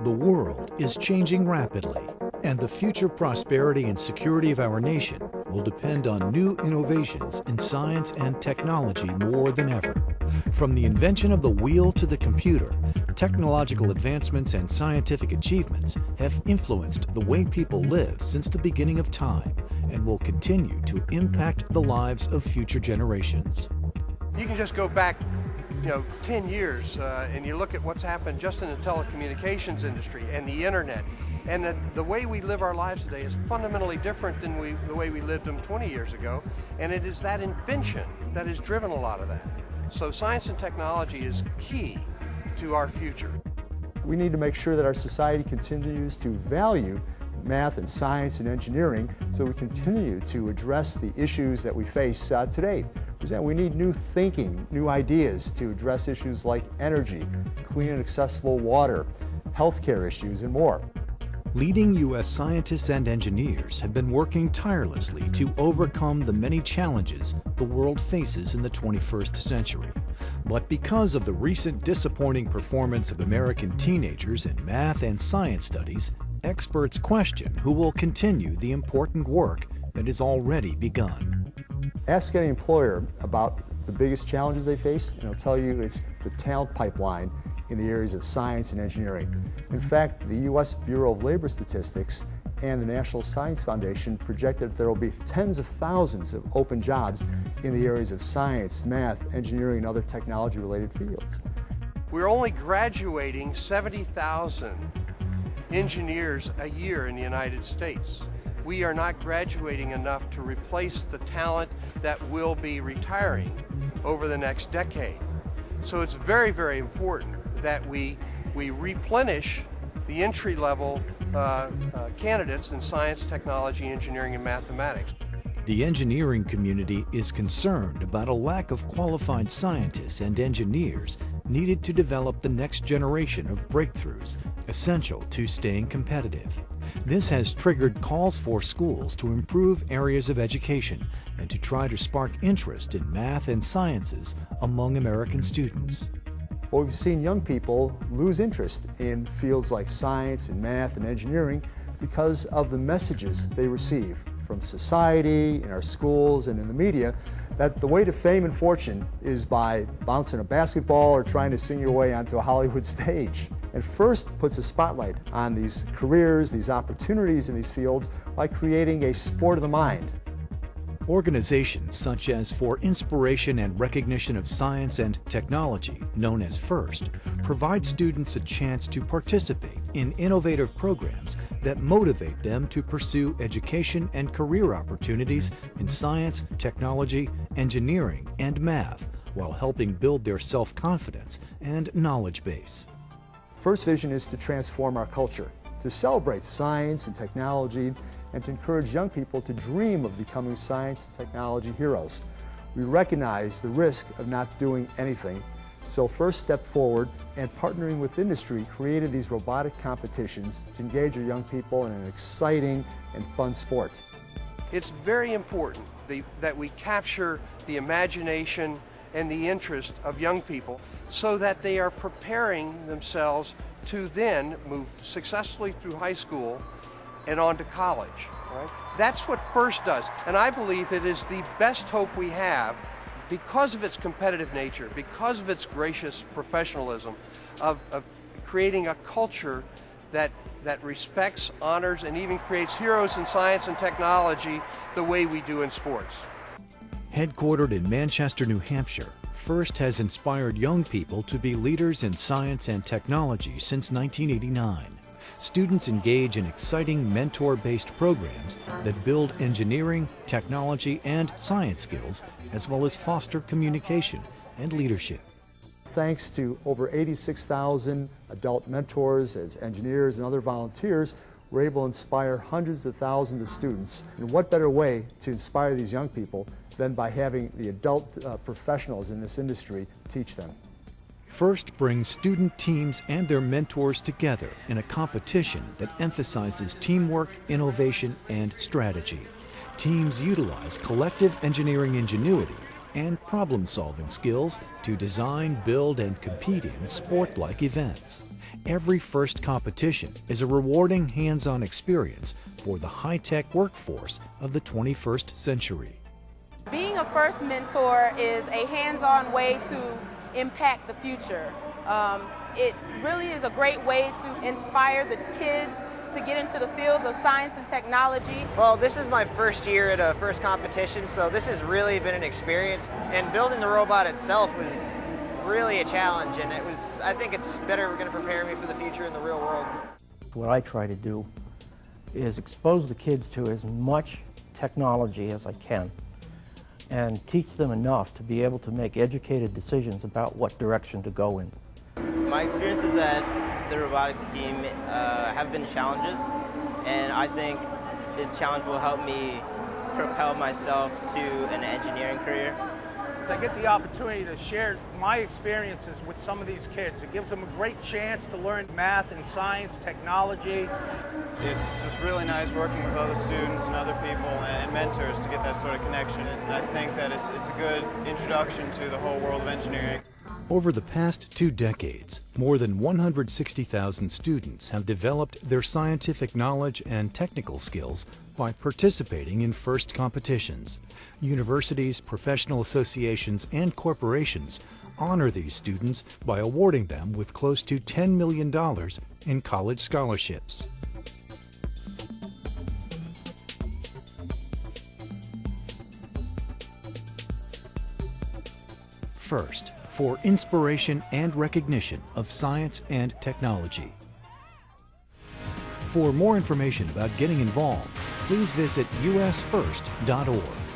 The world is changing rapidly, and the future prosperity and security of our nation will depend on new innovations in science and technology more than ever. From the invention of the wheel to the computer, technological advancements and scientific achievements have influenced the way people live since the beginning of time and will continue to impact the lives of future generations. You can just go back 10 years and you look at what's happened just in the telecommunications industry and the internet. And the way we live our lives today is fundamentally different than the way we lived them 20 years ago. And it is that invention that has driven a lot of that. So science and technology is key to our future. We need to make sure that our society continues to value math and science and engineering so we continue to address the issues that we face today. We need new thinking, new ideas to address issues like energy, clean and accessible water, healthcare issues, and more. Leading U.S. scientists and engineers have been working tirelessly to overcome the many challenges the world faces in the 21st century. But because of the recent disappointing performance of American teenagers in math and science studies, experts question who will continue the important work that has already begun. Ask any employer about the biggest challenges they face, and they'll tell you it's the talent pipeline in the areas of science and engineering. In fact, the U.S. Bureau of Labor Statistics and the National Science Foundation projected that there will be tens of thousands of open jobs in the areas of science, math, engineering, and other technology-related fields. We're only graduating 70,000 engineers a year in the United States. We are not graduating enough to replace the talent that will be retiring over the next decade. So it's very, very important that we replenish the entry-level candidates in science, technology, engineering, and mathematics. The engineering community is concerned about a lack of qualified scientists and engineers needed to develop the next generation of breakthroughs essential to staying competitive. This has triggered calls for schools to improve areas of education and to try to spark interest in math and sciences among American students. Well, we've seen young people lose interest in fields like science and math and engineering because of the messages they receive from society, in our schools, and in the media, that the way to fame and fortune is by bouncing a basketball or trying to sing your way onto a Hollywood stage. And FIRST puts a spotlight on these careers, these opportunities in these fields by creating a sport of the mind. Organizations such as For Inspiration and Recognition of Science and Technology, known as FIRST, provide students a chance to participate in innovative programs that motivate them to pursue education and career opportunities in science, technology, engineering, and math, while helping build their self-confidence and knowledge base. FIRST vision is to transform our culture, to celebrate science and technology, and to encourage young people to dream of becoming science and technology heroes. We recognize the risk of not doing anything, so FIRST stepped forward and, partnering with industry, created these robotic competitions to engage our young people in an exciting and fun sport. It's very important that we capture the imagination and the interest of young people so that they are preparing themselves to then move successfully through high school and on to college. Right? That's what FIRST does, and I believe it is the best hope we have because of its competitive nature, because of its gracious professionalism, of creating a culture that respects, honors, and even creates heroes in science and technology the way we do in sports. Headquartered in Manchester, New Hampshire, FIRST has inspired young people to be leaders in science and technology since 1989. Students engage in exciting mentor-based programs that build engineering, technology, and science skills, as well as foster communication and leadership. Thanks to over 86,000 adult mentors as engineers and other volunteers, we're able to inspire hundreds of thousands of students. And what better way to inspire these young people than by having the adult professionals in this industry teach them? FIRST brings student teams and their mentors together in a competition that emphasizes teamwork, innovation, and strategy. Teams utilize collective engineering ingenuity and problem-solving skills to design, build, and compete in sport-like events. Every first competition is a rewarding hands-on experience for the high-tech workforce of the 21st century. Being a first mentor is a hands-on way to impact the future. It really is a great way to inspire the kids to get into the field of science and technology. Well, this is my first year at a first competition, so this has really been an experience. And building the robot itself was really a challenge, and I think it's better going to prepare me for the future in the real world. What I try to do is expose the kids to as much technology as I can and teach them enough to be able to make educated decisions about what direction to go in. My experiences at the robotics team have been challenges, and I think this challenge will help me propel myself to an engineering career. I get the opportunity to share my experiences with some of these kids. It gives them a great chance to learn math and science, technology. It's just really nice working with other students and other people and mentors to get that sort of connection. And I think that it's a good introduction to the whole world of engineering. Over the past 2 decades, more than 160,000 students have developed their scientific knowledge and technical skills by participating in FIRST competitions. Universities, professional associations, and corporations honor these students by awarding them with close to $10 million in college scholarships. FIRST, for inspiration and recognition of science and technology. For more information about getting involved, please visit usfirst.org.